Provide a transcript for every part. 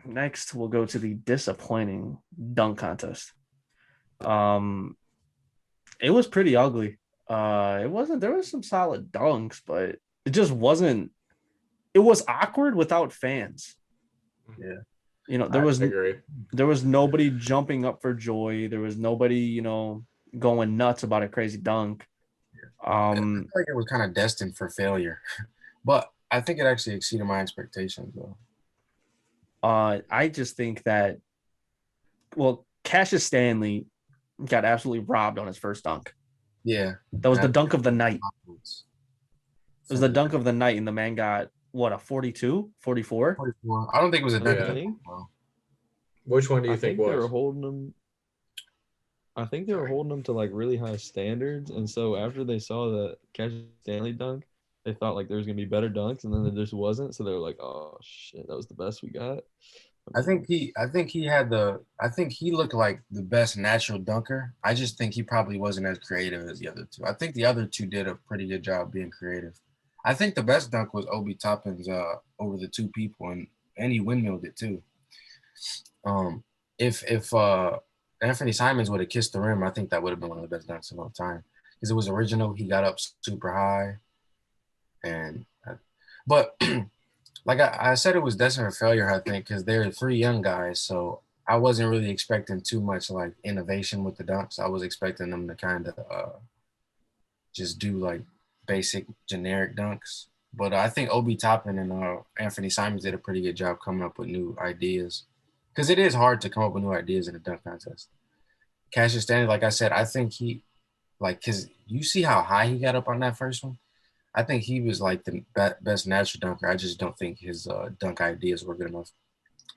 Next, we'll go to the disappointing dunk contest. Um, it was pretty ugly. It wasn't. There was some solid dunks, but it just wasn't. It was awkward without fans. Yeah, You know, I agree. there was nobody jumping up for joy. There was nobody, going nuts about a crazy dunk. I feel Um, like it was kind of destined for failure, but I think it actually exceeded my expectations, though. I just think that Cassius Stanley got absolutely robbed on his first dunk. Yeah, That was the that dunk of the night. It was the for dunk of the night, and the man got what, a 42, 44. 44. I don't think it was a And I dunk Yeah. at think all. Which one do I you think think they were was? holding them. I think they were holding them to like really high standards, and so after they saw the Cassius Stanley dunk, they thought like there was gonna be better dunks, and then there just wasn't. So they were like, "Oh shit, that was the best we got." I mean, I think he looked like the best natural dunker. I just think he probably wasn't as creative as the other two. I think the other two did a pretty good job being creative. I think the best dunk was Obi Toppin's over the two people, and he windmilled it too. Um, if Anthony Simons would have kissed the rim, I think that would have been one of the best dunks of all time because it was original. He got up super high, and but like I said, it was destined for failure. I think because they're three young guys, so I wasn't really expecting too much like innovation with the dunks. I was expecting them to kind of just do like basic generic dunks. But I think Obi Toppin and Anthony Simons did a pretty good job coming up with new ideas because it is hard to come up with new ideas in a dunk contest. Cassius Stanley, like I said, I think he like because you see how high he got up on that first one. I think he was like the best natural dunker. I just don't think his dunk ideas were good enough.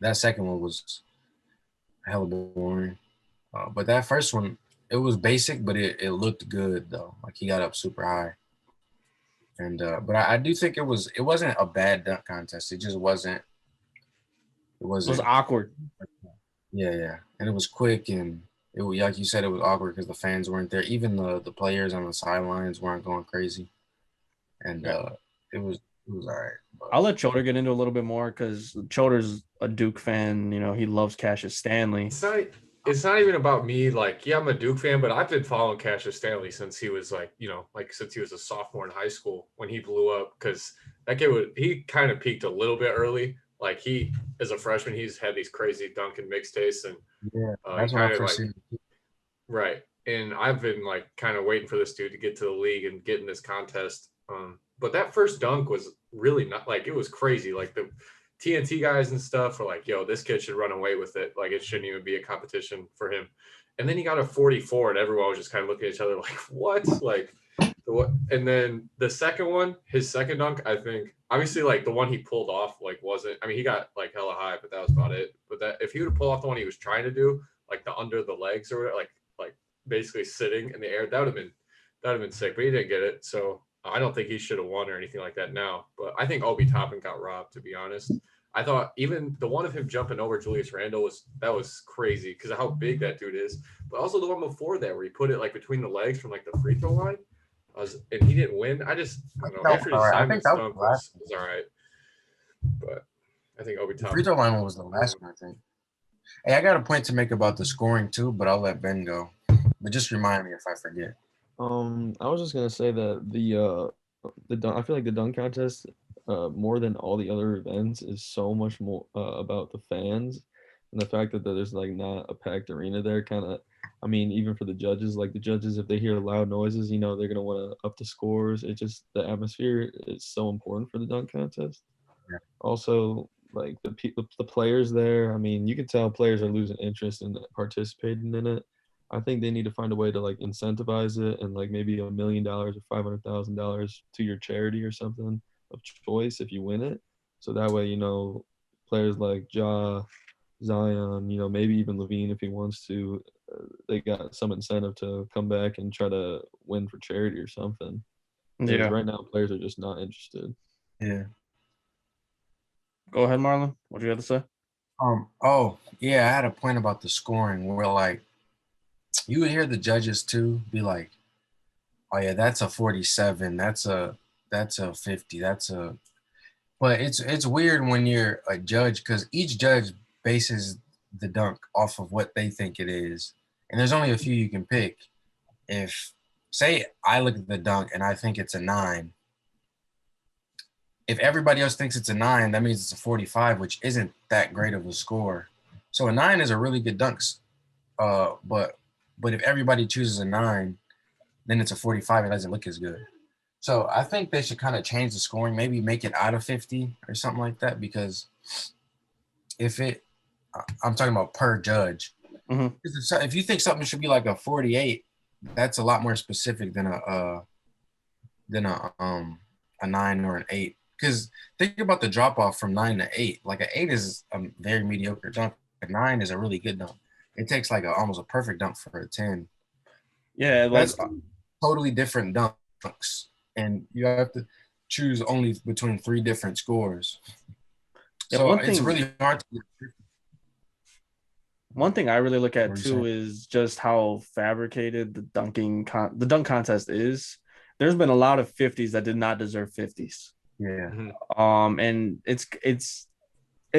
That second one was hella boring. But that first one, it was basic, but it looked good though. Like he got up super high. And but I do think it wasn't a bad dunk contest. It just wasn't it It was wasn't awkward. yeah. And it was quick and it was like you said, it was awkward because the fans weren't there. Even the players on the sidelines weren't going crazy. And Yeah. it was it was all right. But I'll let Choder get into a little bit more because Choder's a Duke fan. You know, he loves Cassius Stanley. It's not. It's not even about me. Like, yeah, I'm a Duke fan, but I've been following Cassius Stanley since he was like, like since he was a sophomore in high school when he blew up. Because that kid he kind of peaked a little bit early. Like he, as a freshman, he's had these crazy Duncan mixtapes, and yeah, he that's when I kind of first like seen right. And I've been like kind of waiting for this dude to get to the league and get in this contest. But that first dunk was really not like it was crazy. Like the TNT guys and stuff were like, yo, this kid should run away with it. Like it shouldn't even be a competition for him. And then he got a 44 and everyone was just kind of looking at each other like, what? Like what? And then the second one, his second dunk, I think obviously like the one he pulled off like wasn't, I mean, he got like hella high, but that was about it. But that if he would have pulled off the one he was trying to do, like the under the legs or whatever, like basically sitting in the air, that would have been sick, but he didn't get it. So I don't think he should have won or anything like that now. But I think Obi Toppin got robbed, to be honest. I thought even the one of him jumping over Julius Randle was crazy because of how big that dude is. But also the one before that where he put it like between the legs from like the free throw line, and he didn't win. I don't know. that was all Anthony right. I think Simon's that was the dunk last was all right, but I think Obi the free Toppin. throw line one was the last one, I think. Hey, I got a point to make about the scoring too, but I'll let Ben go. But just remind me if I forget. I was just gonna say that I feel like the dunk contest, more than all the other events, is so much more about the fans and the fact that there's like not a packed arena there. Kind of, I mean, even for the judges, like the judges, if they hear loud noises, they're gonna want to up the scores. It just the atmosphere is so important for the dunk contest. Yeah. Also, like the players there, I mean, you can tell players are losing interest in participating in it. I think they need to find a way to like incentivize it and like maybe $1 million or $500,000 to your charity or something of choice if you win it. So that way, players like Zion, maybe even Levine if he wants to, they got some incentive to come back and try to win for charity or something. Because Yeah. right now players are just not interested. Yeah. Go ahead, Marlon. What do you have to say? Oh, yeah, I had a point about the scoring where like you would hear the judges too be like, "Oh yeah, that's a 47. That's a 50. That's a." But it's weird when you're a judge because each judge bases the dunk off of what they think it is. And there's only a few you can pick. If, say, I look at the dunk and I think it's a 9, if everybody else thinks it's a 9, that means it's a 45, which isn't that great of a score. So a 9 is a really good dunk. But if everybody chooses a 9, then it's a 45. It doesn't look as good. So I think they should kind of change the scoring, maybe make it out of 50 or something like that. Because I'm talking about per judge. Mhm. If you think something should be like a 48, that's a lot more specific than a 9 or an 8. Because think about the drop off from 9 to 8. Like an 8 is a very mediocre dunk. A 9 is a really good dunk. It takes like almost a perfect dunk for a 10. Yeah, That's totally different dunks, and you have to choose only between 3 different scores. Yeah, So it's really hard to get. One thing I really look at What are you too is just how fabricated the dunk contest is. There's been a lot of 50s that did not deserve 50s. Yeah. And it's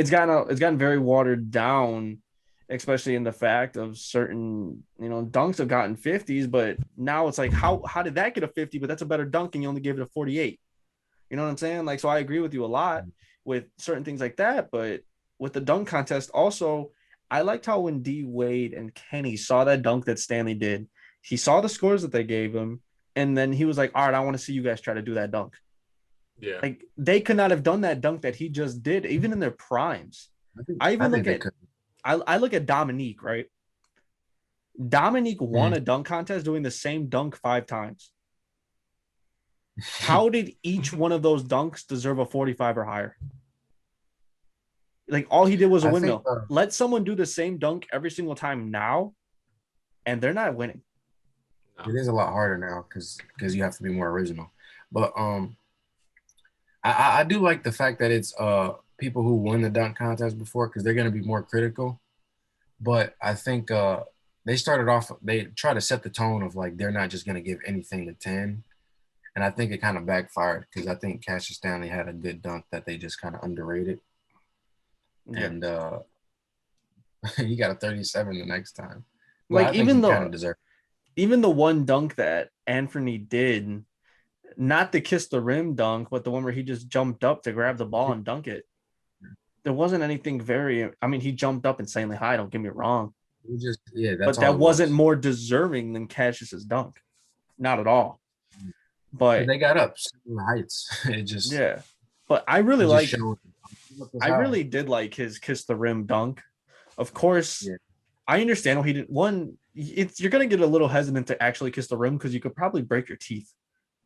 gotten very watered down, especially in the fact of certain, dunks have gotten 50s, but now it's like how did that get a 50? But that's a better dunk and you only gave it a 48. You know what I'm saying? Like, so I agree with you a lot with certain things like that, but with the dunk contest also, I liked how when D Wade and Kenny saw that dunk that Stanley did, he saw the scores that they gave him, and then he was like, all right, I want to see you guys try to do that dunk. Yeah. Like, they could not have done that dunk that he just did, even in their primes. I look at Dominique, right? Dominique won a dunk contest doing the same dunk 5 times. How did each one of those dunks deserve a 45 or higher? Like, all he did was a windmill. Let someone do the same dunk every single time now, and they're not winning. It is a lot harder now because you have to be more original. But I do like the fact that it's people who won the dunk contest before, because they're going to be more critical. But I think they try to set the tone of like they're not just going to give anything a 10. And I think it kind of backfired because I think Cassius Stanley had a good dunk that they just kind of underrated. Yeah. And he got a 37 the next time. Well, like, even the one dunk that Anthony did, not the kiss the rim dunk, but the one where he just jumped up to grab the ball and dunk it. There wasn't anything he jumped up insanely high, don't get me wrong. But that wasn't more deserving than Cassius's dunk. Not at all. But they got up the heights. It just But I really did like his kiss the rim dunk. Of course, I understand why he didn't. One, you're gonna get a little hesitant to actually kiss the rim because you could probably break your teeth,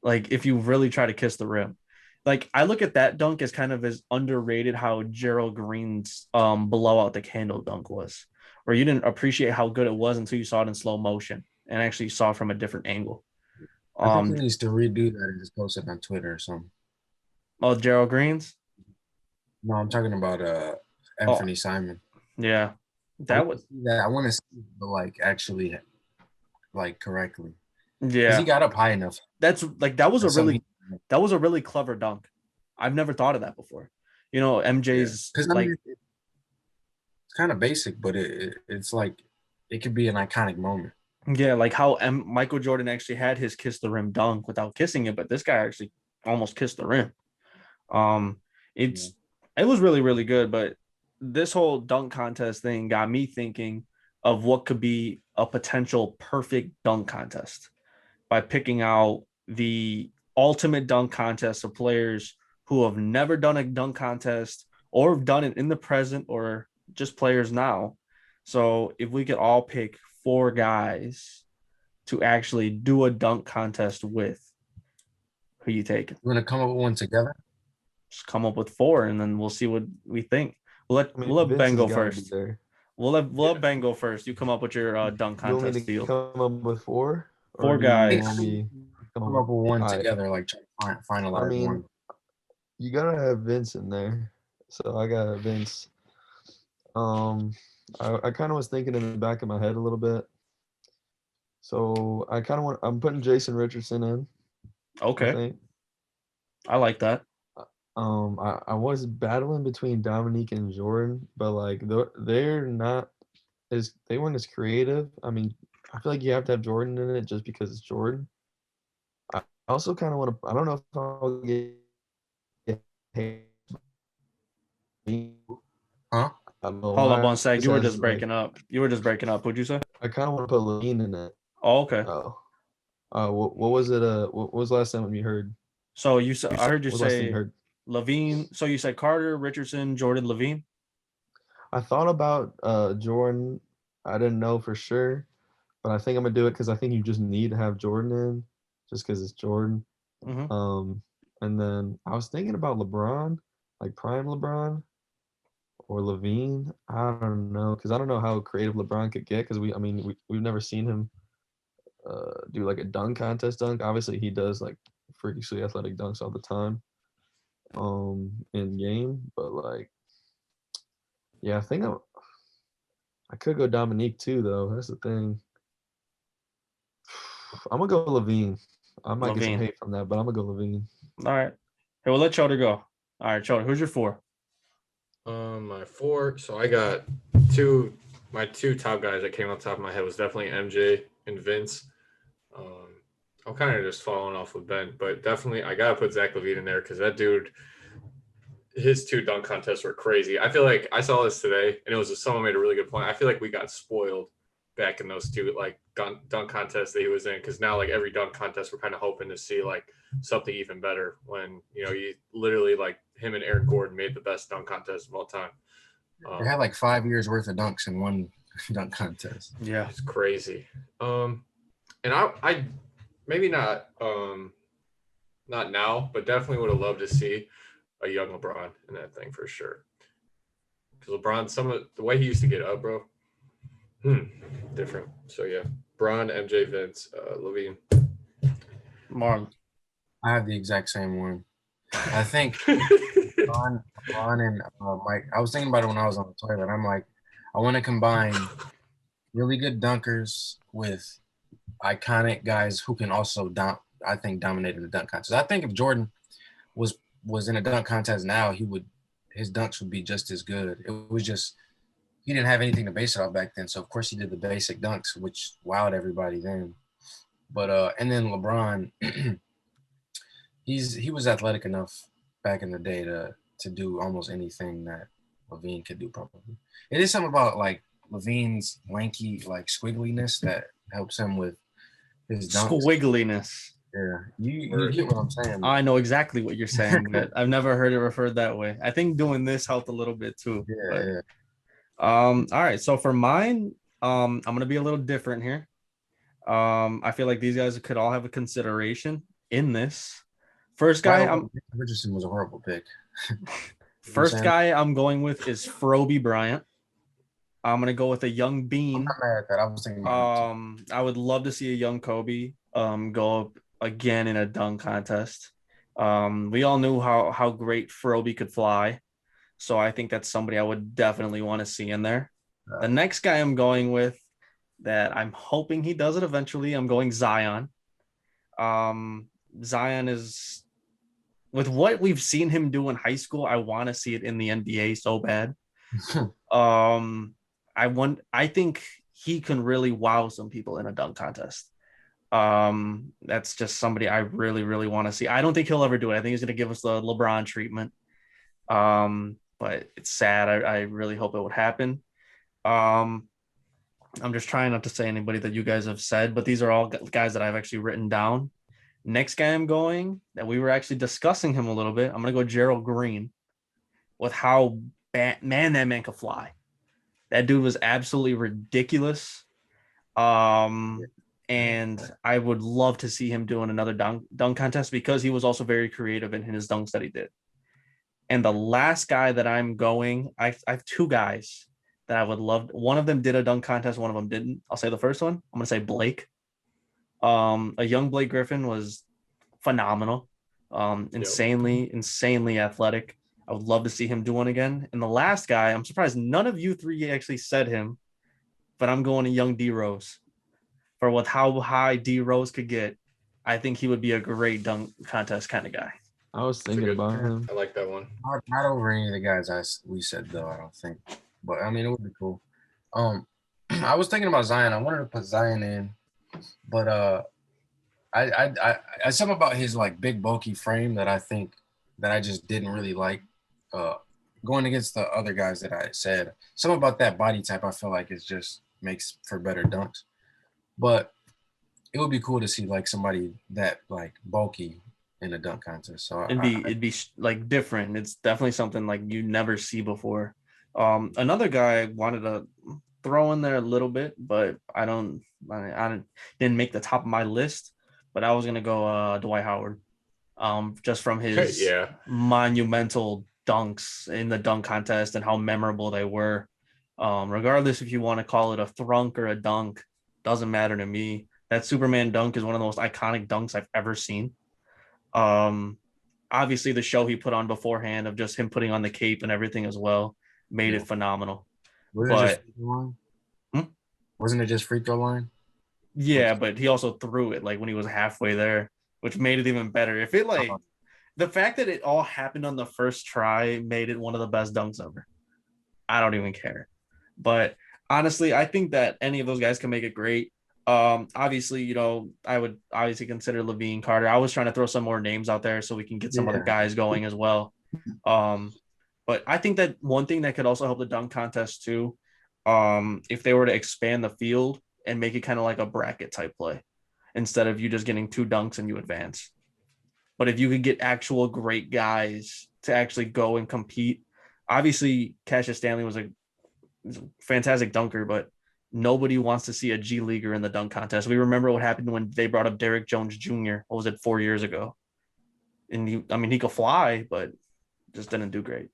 like if you really try to kiss the rim. Like, I look at that dunk as kind of as underrated how Gerald Green's blow out the candle dunk was, where you didn't appreciate how good it was until you saw it in slow motion and actually saw it from a different angle. I think he needs to redo that and just post it on Twitter or something. Oh, Gerald Green's? No, I'm talking about Anthony Simon. Yeah. I want to see it, but actually correctly. Yeah. Because he got up high enough. That was a really clever dunk. I've never thought of that before. MJ's it's kind of basic, but it's like it could be an iconic moment. Yeah, like how Michael Jordan actually had his kiss the rim dunk without kissing it, but this guy actually almost kissed the rim. It was really, really good, but this whole dunk contest thing got me thinking of what could be a potential perfect dunk contest by picking out the ultimate dunk contest of players who have never done a dunk contest or have done it in the present or just players now. So if we could all pick 4 guys to actually do a dunk contest with, who you taking? We're gonna come up with one together. Just come up with 4, and then we'll see what we think. We'll let Ben go first. We'll let Ben go first. You come up with your dunk contest deal. Come up with 4. 4 guys. Come up with one together, finalize one. You gotta have Vince in there, so I got Vince. I kind of was thinking in the back of my head a little bit. So I'm putting Jason Richardson in. Okay. I like that. I was battling between Dominique and Jordan, but like they're not they weren't as creative. I mean, I feel like you have to have Jordan in it just because it's Jordan. I also kind of want to. I don't know if I'll get Huh? I don't know Hold up why. one sec. You were Says just like breaking up. You were just breaking up. What'd you say? I kind of want to put Levine in it. Oh, okay. Oh, what was it? What was the last time you heard? So you said I heard you What was the last time you say heard? Levine. So you said Carter, Richardson, Jordan, Levine. I thought about Jordan. I didn't know for sure, but I think I'm gonna do it because I think you just need to have Jordan in, just because it's Jordan. Mm-hmm. Um, and then I was thinking about LeBron, like prime LeBron or Levine. I don't know because I don't know how creative LeBron could get because I mean, we've never seen him do like a dunk contest dunk. Obviously, he does like freakishly athletic dunks all the time, in game. But like, yeah, I could go Dominique too, though. That's the thing. I'm gonna go Levine. I might get some Levine. hate from that, but I'm gonna go Levine. All right. Hey, we'll let Choder go. All right, Choder, who's your 4? My 4. So I got my two top guys that came off the top of my head was definitely MJ and Vince. I'm kind of just following off with Ben, but definitely I gotta put Zach LaVine in there because that dude, his 2 dunk contests were crazy. I feel like I saw this today, and it was someone made a really good point. I feel like we got spoiled back in those 2 like dunk contests that he was in, because now like every dunk contest we're kind of hoping to see like something even better. When you literally like him and Aaron Gordon made the best dunk contest of all time. They had like 5 years worth of dunks in one dunk contest. Yeah. It's crazy. And I maybe not now, but definitely would have loved to see a young LeBron in that thing for sure. Because LeBron, some of the way he used to get up, bro, different. So yeah, Bron, MJ, Vince, Levine. Marlon. I have the exact same one. I think Ron and Mike. I was thinking about it when I was on the toilet. I'm like, I want to combine really good dunkers with iconic guys who can also I think dominate in the dunk contest. I think if Jordan was in a dunk contest now, his dunks would be just as good. It was just he didn't have anything to base it off back then, so of course he did the basic dunks, which wowed everybody then. But and then LeBron, he was athletic enough back in the day to do almost anything that Levine could do probably. It is something about like Levine's lanky like squiggliness that helps him with his dunks. Squiggliness. Yeah, you get what I'm saying. I know exactly what you're saying, but I've never heard it referred that way. I think doing this helped a little bit too. Yeah, yeah. All right. So for mine, I'm gonna be a little different here. I feel like these guys could all have a consideration in this. First guy, Richardson was a horrible pick. First guy I'm going with is Froby Bryant. I'm gonna go with a young Bean. I'm not mad at that. I was thinking about I would love to see a young Kobe go up again in a dunk contest. We all knew how great Froby could fly, so I think that's somebody I would definitely want to see in there. The next guy I'm going with, that I'm hoping he does it eventually, I'm going Zion. Zion is, with what we've seen him do in high school, I want to see it in the NBA so bad. I think he can really wow some people in a dunk contest. That's just somebody I really, really want to see. I don't think he'll ever do it. I think he's going to give us the LeBron treatment. But it's sad. I really hope it would happen. I'm just trying not to say anybody that you guys have said, but these are all guys that I've actually written down. Next guy I'm going, that we were actually discussing him a little bit, I'm going to go Gerald Green, with how that man could fly. That dude was absolutely ridiculous. And I would love to see him doing another dunk contest, because he was also very creative in his dunks that he did. And the last guy that I'm going, I have 2 guys that I would love. One of them did a dunk contest, one of them didn't. I'll say the first one. I'm going to say Blake. A young Blake Griffin was phenomenal. Insanely athletic. I would love to see him do one again. And the last guy, I'm surprised none of you 3 actually said him, but I'm going to young D Rose. With how high D Rose could get, I think he would be a great dunk contest kind of guy. I was It's a thinking good- about him. I like that one. Not over any of the guys we said though. I don't think, but I mean it would be cool. I was thinking about Zion. I wanted to put Zion in, but I something about his like big bulky frame that I think that I just didn't really like. Going against the other guys that I said, something about that body type I feel like it just makes for better dunks. But it would be cool to see like somebody that like bulky in a dunk contest. So It'd be like different. It's definitely something like you never see before. Another guy I wanted to throw in there a little bit, but I didn't make the top of my list. But I was gonna go Dwight Howard, just from his Yeah. monumental dunks in the dunk contest and how memorable they were. Regardless if you want to call it a thrunk or a dunk, doesn't matter to me. That Superman dunk is one of the most iconic dunks I've ever seen. Um, Obviously the show he put on beforehand of just him putting on the cape and everything as well made it phenomenal. wasn't it just But free throw line? Hmm? Wasn't it just free throw line? yeah, but he also threw it like when he was halfway there, which made it even better. If it like the fact that it all happened on the first try made it one of the best dunks ever. I don't even care. But honestly, I think that any of those guys can make it great. Obviously, I would obviously consider Levine, Carter. I was trying to throw some more names out there so we can get some other guys going as well. But I think that one thing that could also help the dunk contest too, if they were to expand the field and make it kind of like a bracket type play instead of you just getting 2 dunks and you advance. But if you could get actual great guys to actually go and compete, obviously Cassius Stanley was a fantastic dunker, but nobody wants to see a G leaguer in the dunk contest. We remember what happened when they brought up Derrick Jones Jr. What was it, 4 years ago? And he could fly, but just didn't do great.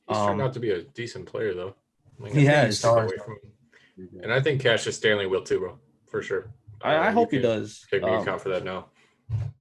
He's turned out to be a decent player though. Like, He has. away from him. And I think Cassius Stanley will too, bro, for sure. I hope he does. Take me account for that now.